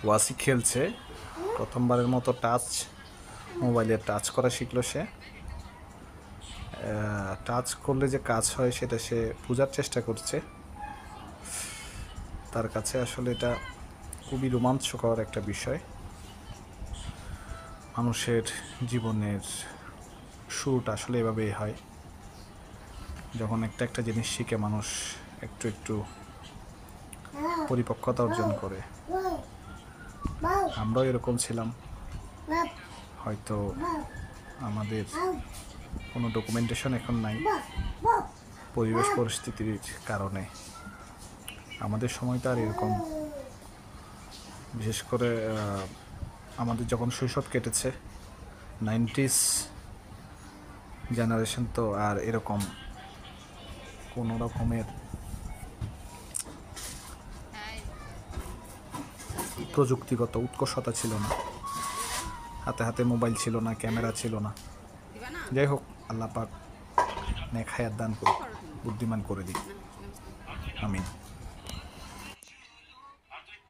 ওয়াসি খেলছে, প্রথমবারের মতো মোবাইলে টাচ করা শিখলো সে। টাচ করলে যে কাজ হয় সেটা সে বোঝার চেষ্টা করছে। তার কাছে আসলে এটা খুবই রোমাঞ্চকর একটা বিষয়। মানুষের জীবনের শুরুটা আসলে এভাবেই হয়, যখন একটা জিনিস শিখে মানুষ একটু একটু পরিপক্কতা অর্জন করে। আমরাও এরকম ছিলাম। হয়তো আমাদের কোনো ডকুমেন্টেশন এখন নাই, পরিবেশ পরিস্থিতির কারণে আমাদের সময়টা আর এরকম, বিশেষ করে আমাদের যখন শৈশব কেটেছে 90s জেনারেশন, তো আর এরকম কোনো রকমের প্রযুক্তিগত উৎকর্ষতা ছিল না, হাতে হাতে মোবাইল ছিল না, ক্যামেরা ছিল না। যাই হোক, আল্লাহ পাক নেক হায়াত দান করুক, বুদ্ধিমান করে দিক, আমিন।